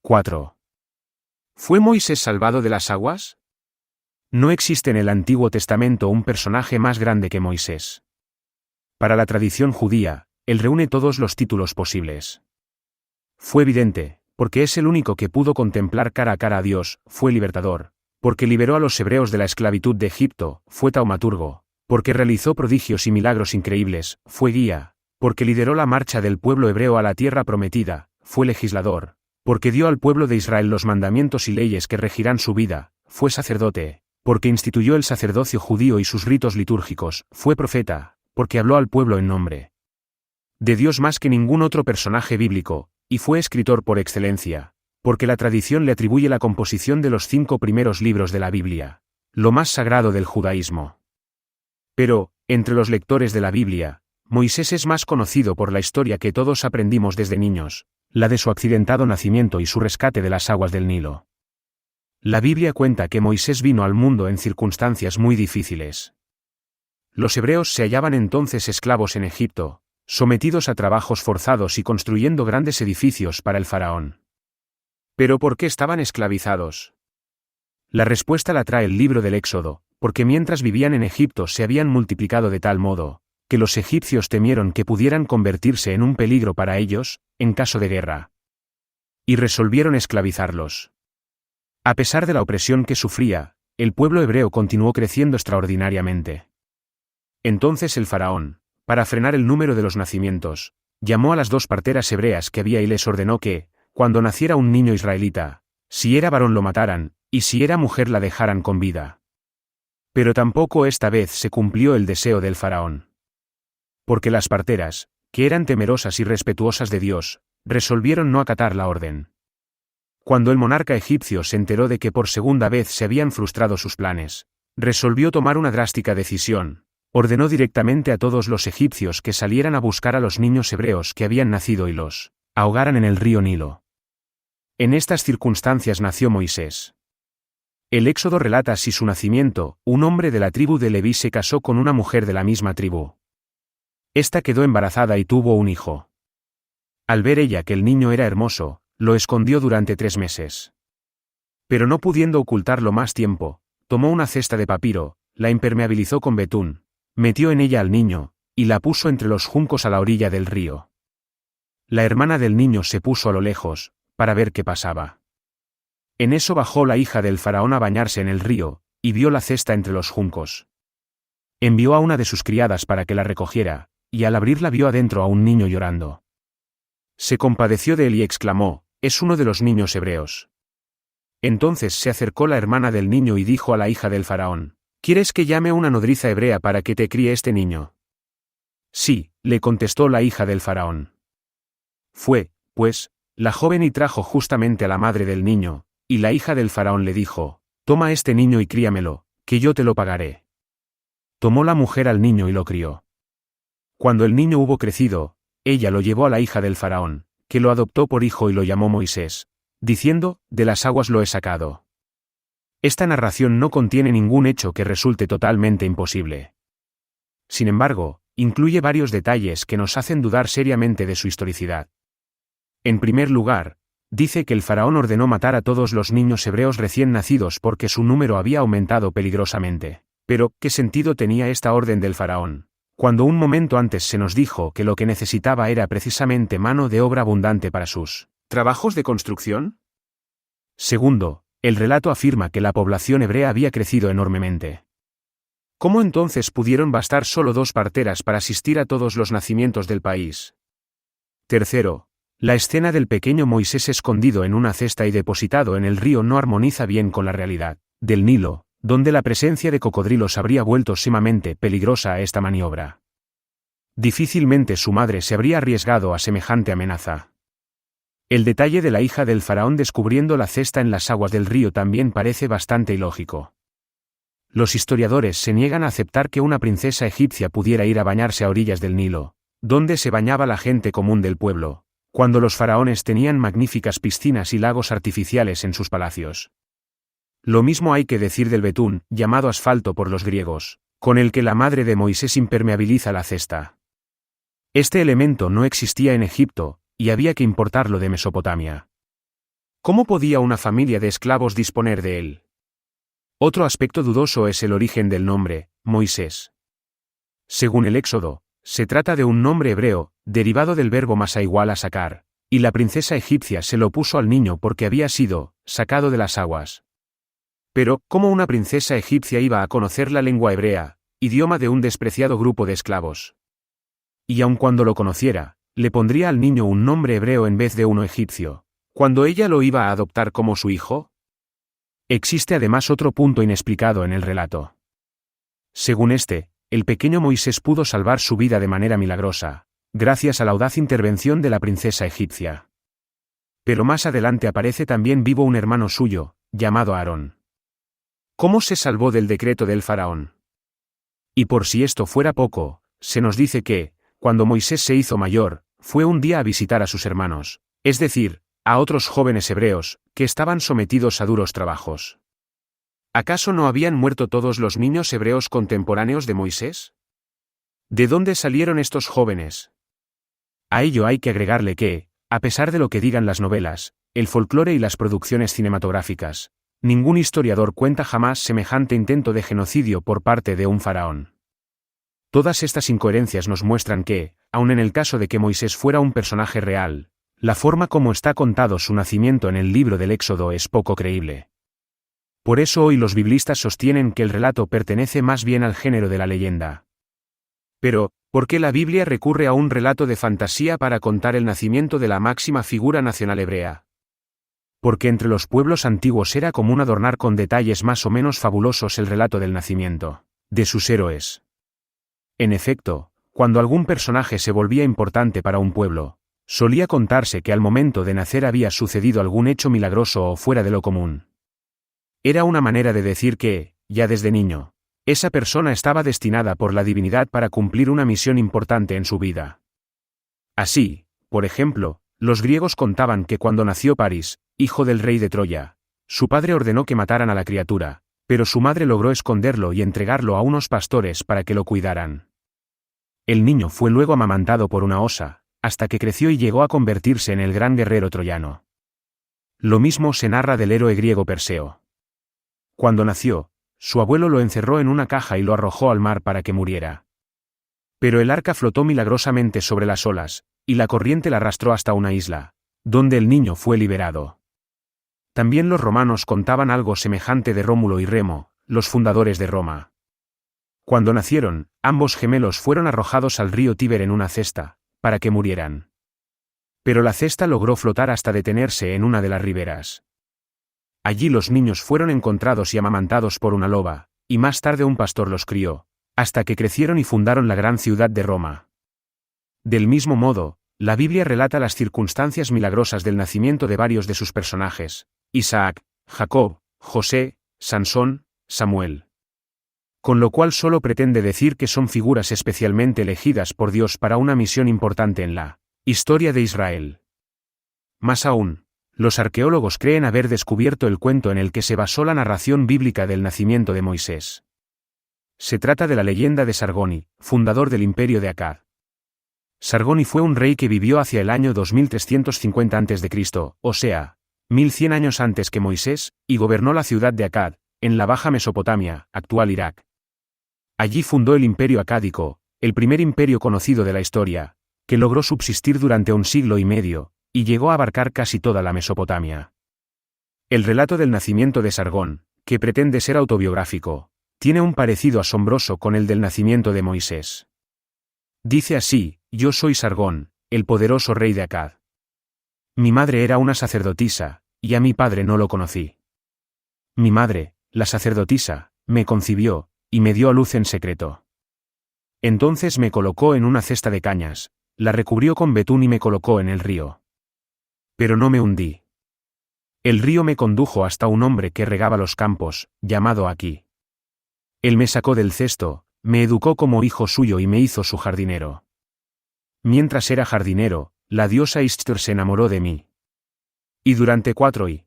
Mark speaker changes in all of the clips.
Speaker 1: 4. ¿Fue Moisés salvado de las aguas? No existe en el Antiguo Testamento un personaje más grande que Moisés. Para la tradición judía, él reúne todos los títulos posibles. Fue evidente, porque es el único que pudo contemplar cara a cara a Dios, fue libertador, porque liberó a los hebreos de la esclavitud de Egipto, fue taumaturgo, porque realizó prodigios y milagros increíbles, fue guía, porque lideró la marcha del pueblo hebreo a la tierra prometida, fue legislador, porque dio al pueblo de Israel los mandamientos y leyes que regirán su vida, fue sacerdote, porque instituyó el sacerdocio judío y sus ritos litúrgicos, fue profeta, porque habló al pueblo en nombre de Dios más que ningún otro personaje bíblico, y fue escritor por excelencia, porque la tradición le atribuye la composición de los 5 primeros libros de la Biblia, lo más sagrado del judaísmo. Pero, entre los lectores de la Biblia, Moisés es más conocido por la historia que todos aprendimos desde niños, la de su accidentado nacimiento y su rescate de las aguas del Nilo. La Biblia cuenta que Moisés vino al mundo en circunstancias muy difíciles. Los hebreos se hallaban entonces esclavos en Egipto, sometidos a trabajos forzados y construyendo grandes edificios para el faraón. ¿Pero por qué estaban esclavizados? La respuesta la trae el libro del Éxodo, porque mientras vivían en Egipto se habían multiplicado de tal modo, que los egipcios temieron que pudieran convertirse en un peligro para ellos, en caso de guerra. Y resolvieron esclavizarlos. A pesar de la opresión que sufría, el pueblo hebreo continuó creciendo extraordinariamente. Entonces el faraón, para frenar el número de los nacimientos, llamó a las 2 parteras hebreas que había y les ordenó que, cuando naciera un niño israelita, si era varón lo mataran, y si era mujer la dejaran con vida. Pero tampoco esta vez se cumplió el deseo del faraón. Porque las parteras, que eran temerosas y respetuosas de Dios, resolvieron no acatar la orden. Cuando el monarca egipcio se enteró de que por segunda vez se habían frustrado sus planes, resolvió tomar una drástica decisión. Ordenó directamente a todos los egipcios que salieran a buscar a los niños hebreos que habían nacido y los ahogaran en el río Nilo. En estas circunstancias nació Moisés. El Éxodo relata así su nacimiento: un hombre de la tribu de Leví se casó con una mujer de la misma tribu. Esta quedó embarazada y tuvo un hijo. Al ver ella que el niño era hermoso, lo escondió durante 3 meses. Pero no pudiendo ocultarlo más tiempo, tomó una cesta de papiro, la impermeabilizó con betún, metió en ella al niño, y la puso entre los juncos a la orilla del río. La hermana del niño se puso a lo lejos, para ver qué pasaba. En eso bajó la hija del faraón a bañarse en el río, y vio la cesta entre los juncos. Envió a una de sus criadas para que la recogiera, y al abrirla vio adentro a un niño llorando. Se compadeció de él y exclamó: «Es uno de los niños hebreos». Entonces se acercó la hermana del niño y dijo a la hija del faraón: «¿Quieres que llame a una nodriza hebrea para que te críe este niño?». «Sí», le contestó la hija del faraón. Fue, pues, la joven y trajo justamente a la madre del niño, y la hija del faraón le dijo: «Toma este niño y críamelo, que yo te lo pagaré». Tomó la mujer al niño y lo crió. Cuando el niño hubo crecido, ella lo llevó a la hija del faraón, que lo adoptó por hijo y lo llamó Moisés, diciendo: «De las aguas lo he sacado». Esta narración no contiene ningún hecho que resulte totalmente imposible. Sin embargo, incluye varios detalles que nos hacen dudar seriamente de su historicidad. En primer lugar, dice que el faraón ordenó matar a todos los niños hebreos recién nacidos porque su número había aumentado peligrosamente. Pero, ¿qué sentido tenía esta orden del faraón, cuando un momento antes se nos dijo que lo que necesitaba era precisamente mano de obra abundante para sus trabajos de construcción? Segundo, el relato afirma que la población hebrea había crecido enormemente. ¿Cómo entonces pudieron bastar solo 2 parteras para asistir a todos los nacimientos del país? Tercero, la escena del pequeño Moisés escondido en una cesta y depositado en el río no armoniza bien con la realidad del Nilo, donde la presencia de cocodrilos habría vuelto sumamente peligrosa a esta maniobra. Difícilmente su madre se habría arriesgado a semejante amenaza. El detalle de la hija del faraón descubriendo la cesta en las aguas del río también parece bastante ilógico. Los historiadores se niegan a aceptar que una princesa egipcia pudiera ir a bañarse a orillas del Nilo, donde se bañaba la gente común del pueblo, cuando los faraones tenían magníficas piscinas y lagos artificiales en sus palacios. Lo mismo hay que decir del betún, llamado asfalto por los griegos, con el que la madre de Moisés impermeabiliza la cesta. Este elemento no existía en Egipto, y había que importarlo de Mesopotamia. ¿Cómo podía una familia de esclavos disponer de él? Otro aspecto dudoso es el origen del nombre, Moisés. Según el Éxodo, se trata de un nombre hebreo, derivado del verbo masa igual a sacar, y la princesa egipcia se lo puso al niño porque había sido sacado de las aguas. Pero, ¿cómo una princesa egipcia iba a conocer la lengua hebrea, idioma de un despreciado grupo de esclavos? Y aun cuando lo conociera, le pondría al niño un nombre hebreo en vez de uno egipcio, cuando ella lo iba a adoptar como su hijo. Existe además otro punto inexplicado en el relato. Según este, el pequeño Moisés pudo salvar su vida de manera milagrosa, gracias a la audaz intervención de la princesa egipcia. Pero más adelante aparece también vivo un hermano suyo, llamado Aarón. ¿Cómo se salvó del decreto del faraón? Y por si esto fuera poco, se nos dice que, cuando Moisés se hizo mayor, fue un día a visitar a sus hermanos, es decir, a otros jóvenes hebreos, que estaban sometidos a duros trabajos. ¿Acaso no habían muerto todos los niños hebreos contemporáneos de Moisés? ¿De dónde salieron estos jóvenes? A ello hay que agregarle que, a pesar de lo que digan las novelas, el folclore y las producciones cinematográficas, ningún historiador cuenta jamás semejante intento de genocidio por parte de un faraón. Todas estas incoherencias nos muestran que, aun en el caso de que Moisés fuera un personaje real, la forma como está contado su nacimiento en el libro del Éxodo es poco creíble. Por eso hoy los biblistas sostienen que el relato pertenece más bien al género de la leyenda. Pero, ¿por qué la Biblia recurre a un relato de fantasía para contar el nacimiento de la máxima figura nacional hebrea? Porque entre los pueblos antiguos era común adornar con detalles más o menos fabulosos el relato del nacimiento de sus héroes. En efecto, cuando algún personaje se volvía importante para un pueblo, solía contarse que al momento de nacer había sucedido algún hecho milagroso o fuera de lo común. Era una manera de decir que, ya desde niño, esa persona estaba destinada por la divinidad para cumplir una misión importante en su vida. Así, por ejemplo, los griegos contaban que cuando nació París, hijo del rey de Troya, su padre ordenó que mataran a la criatura, pero su madre logró esconderlo y entregarlo a unos pastores para que lo cuidaran. El niño fue luego amamantado por una osa, hasta que creció y llegó a convertirse en el gran guerrero troyano. Lo mismo se narra del héroe griego Perseo. Cuando nació, su abuelo lo encerró en una caja y lo arrojó al mar para que muriera. Pero el arca flotó milagrosamente sobre las olas, y la corriente la arrastró hasta una isla, donde el niño fue liberado. También los romanos contaban algo semejante de Rómulo y Remo, los fundadores de Roma. Cuando nacieron, ambos gemelos fueron arrojados al río Tíber en una cesta, para que murieran. Pero la cesta logró flotar hasta detenerse en una de las riberas. Allí los niños fueron encontrados y amamantados por una loba, y más tarde un pastor los crió, hasta que crecieron y fundaron la gran ciudad de Roma. Del mismo modo, la Biblia relata las circunstancias milagrosas del nacimiento de varios de sus personajes: Isaac, Jacob, José, Sansón, Samuel. Con lo cual solo pretende decir que son figuras especialmente elegidas por Dios para una misión importante en la historia de Israel. Más aún, los arqueólogos creen haber descubierto el cuento en el que se basó la narración bíblica del nacimiento de Moisés. Se trata de la leyenda de Sargoni, fundador del imperio de Akkad. Sargoni fue un rey que vivió hacia el año 2350 a.C., o sea, 1100 años antes que Moisés, y gobernó la ciudad de Akkad, en la Baja Mesopotamia, actual Irak. Allí fundó el imperio acádico, el primer imperio conocido de la historia, que logró subsistir durante 1 siglo y medio, y llegó a abarcar casi toda la Mesopotamia. El relato del nacimiento de Sargón, que pretende ser autobiográfico, tiene un parecido asombroso con el del nacimiento de Moisés. Dice así: yo soy Sargón, el poderoso rey de Akkad. Mi madre era una sacerdotisa, y a mi padre no lo conocí. Mi madre, la sacerdotisa, me concibió, y me dio a luz en secreto. Entonces me colocó en una cesta de cañas, la recubrió con betún y me colocó en el río. Pero no me hundí. El río me condujo hasta un hombre que regaba los campos, llamado Aquí. Él me sacó del cesto, me educó como hijo suyo y me hizo su jardinero. Mientras era jardinero, la diosa Ishtar se enamoró de mí. Y durante 4 y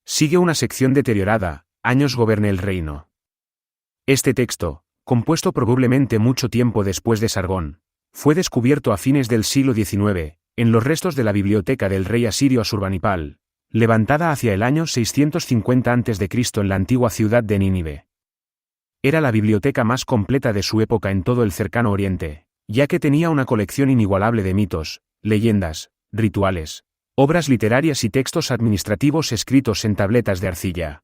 Speaker 1: sigue una sección deteriorada, años goberné el reino. Este texto, compuesto probablemente mucho tiempo después de Sargón, fue descubierto a fines del siglo XIX, en los restos de la biblioteca del rey asirio Asurbanipal, levantada hacia el año 650 a.C. en la antigua ciudad de Nínive. Era la biblioteca más completa de su época en todo el cercano Oriente, ya que tenía una colección inigualable de mitos, leyendas, rituales, obras literarias y textos administrativos escritos en tabletas de arcilla.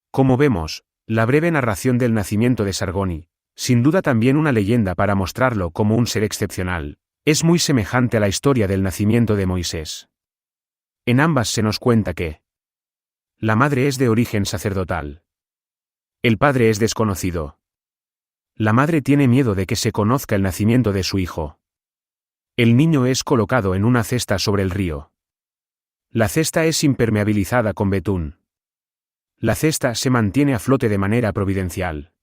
Speaker 1: Como vemos, la breve narración del nacimiento de Sargoni, sin duda también una leyenda para mostrarlo como un ser excepcional, es muy semejante a la historia del nacimiento de Moisés. En ambas se nos cuenta que la madre es de origen sacerdotal. El padre es desconocido. La madre tiene miedo de que se conozca el nacimiento de su hijo. El niño es colocado en una cesta sobre el río. La cesta es impermeabilizada con betún. La cesta se mantiene a flote de manera providencial.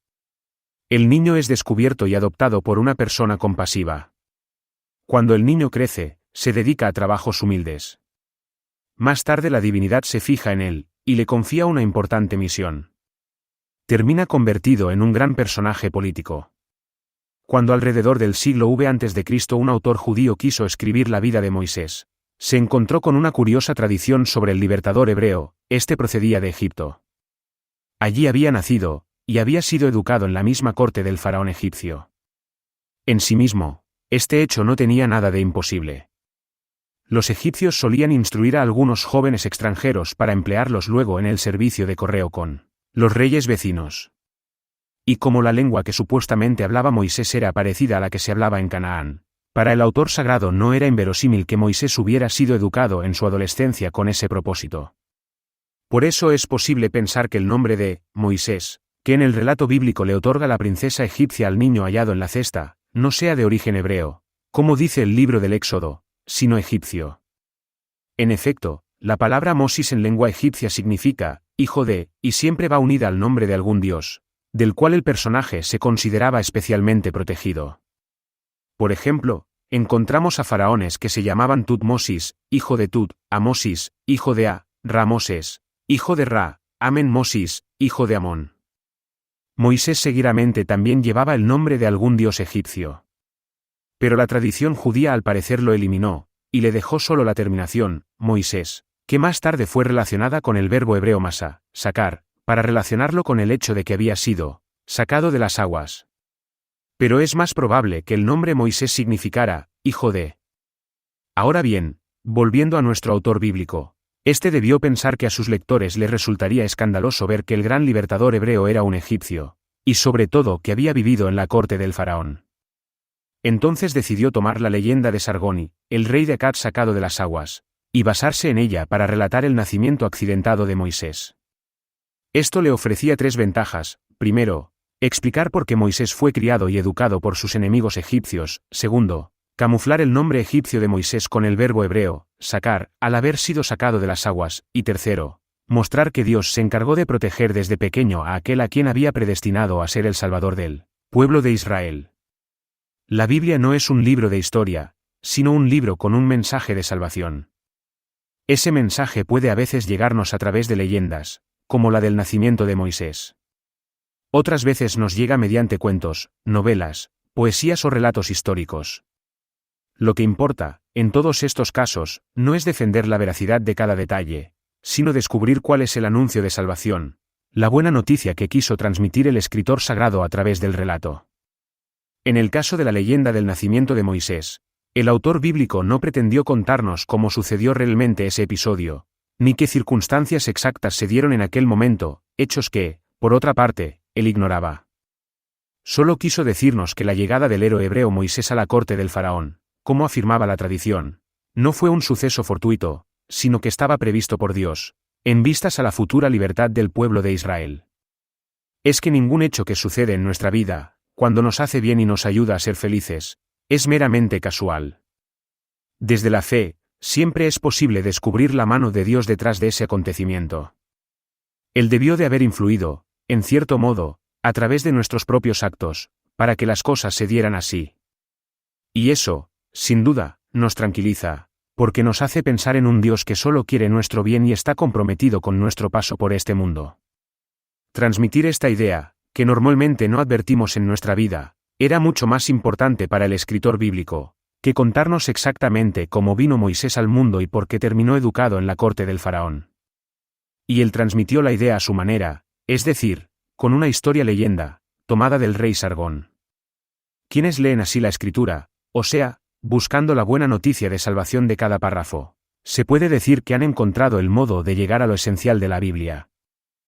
Speaker 1: El niño es descubierto y adoptado por una persona compasiva. Cuando el niño crece, se dedica a trabajos humildes. Más tarde la divinidad se fija en él, y le confía una importante misión. Termina convertido en un gran personaje político. Cuando alrededor del siglo V a.C. un autor judío quiso escribir la vida de Moisés, se encontró con una curiosa tradición sobre el libertador hebreo. Este procedía de Egipto. Allí había nacido, y había sido educado en la misma corte del faraón egipcio. En sí mismo, este hecho no tenía nada de imposible. Los egipcios solían instruir a algunos jóvenes extranjeros para emplearlos luego en el servicio de correo con los reyes vecinos. Y como la lengua que supuestamente hablaba Moisés era parecida a la que se hablaba en Canaán, para el autor sagrado no era inverosímil que Moisés hubiera sido educado en su adolescencia con ese propósito. Por eso es posible pensar que el nombre de Moisés, que en el relato bíblico le otorga la princesa egipcia al niño hallado en la cesta, no sea de origen hebreo, como dice el libro del Éxodo, sino egipcio. En efecto, la palabra Mosis en lengua egipcia significa hijo de, y siempre va unida al nombre de algún dios, del cual el personaje se consideraba especialmente protegido. Por ejemplo, encontramos a faraones que se llamaban Tutmosis, hijo de Tut, Amosis, hijo de A, Ramoses, hijo de Ra, Amen-Mosis, hijo de Amón. Moisés seguidamente también llevaba el nombre de algún dios egipcio. Pero la tradición judía al parecer lo eliminó, y le dejó solo la terminación, Moisés, que más tarde fue relacionada con el verbo hebreo masa, sacar, para relacionarlo con el hecho de que había sido sacado de las aguas. Pero es más probable que el nombre Moisés significara hijo de. Ahora bien, volviendo a nuestro autor bíblico, este debió pensar que a sus lectores les resultaría escandaloso ver que el gran libertador hebreo era un egipcio, y sobre todo que había vivido en la corte del faraón. Entonces decidió tomar la leyenda de Sargoni, el rey de Akkad sacado de las aguas, y basarse en ella para relatar el nacimiento accidentado de Moisés. Esto le ofrecía tres ventajas: primero, explicar por qué Moisés fue criado y educado por sus enemigos egipcios; segundo, camuflar el nombre egipcio de Moisés con el verbo hebreo, sacar, al haber sido sacado de las aguas; y tercero, mostrar que Dios se encargó de proteger desde pequeño a aquel a quien había predestinado a ser el Salvador del pueblo de Israel. La Biblia no es un libro de historia, sino un libro con un mensaje de salvación. Ese mensaje puede a veces llegarnos a través de leyendas, como la del nacimiento de Moisés. Otras veces nos llega mediante cuentos, novelas, poesías o relatos históricos. Lo que importa, en todos estos casos, no es defender la veracidad de cada detalle, sino descubrir cuál es el anuncio de salvación, la buena noticia que quiso transmitir el escritor sagrado a través del relato. En el caso de la leyenda del nacimiento de Moisés, el autor bíblico no pretendió contarnos cómo sucedió realmente ese episodio, ni qué circunstancias exactas se dieron en aquel momento, hechos que, por otra parte, él ignoraba. Solo quiso decirnos que la llegada del héroe hebreo Moisés a la corte del faraón, como afirmaba la tradición, no fue un suceso fortuito, sino que estaba previsto por Dios, en vistas a la futura libertad del pueblo de Israel. Es que ningún hecho que sucede en nuestra vida, cuando nos hace bien y nos ayuda a ser felices, es meramente casual. Desde la fe, siempre es posible descubrir la mano de Dios detrás de ese acontecimiento. Él debió de haber influido, en cierto modo, a través de nuestros propios actos, para que las cosas se dieran así. Y eso, sin duda, nos tranquiliza, porque nos hace pensar en un Dios que solo quiere nuestro bien y está comprometido con nuestro paso por este mundo. Transmitir esta idea, que normalmente no advertimos en nuestra vida, era mucho más importante para el escritor bíblico, que contarnos exactamente cómo vino Moisés al mundo y por qué terminó educado en la corte del faraón. Y él transmitió la idea a su manera, es decir, con una historia leyenda, tomada del rey Sargón. Quienes leen así la escritura, o sea, buscando la buena noticia de salvación de cada párrafo, se puede decir que han encontrado el modo de llegar a lo esencial de la Biblia.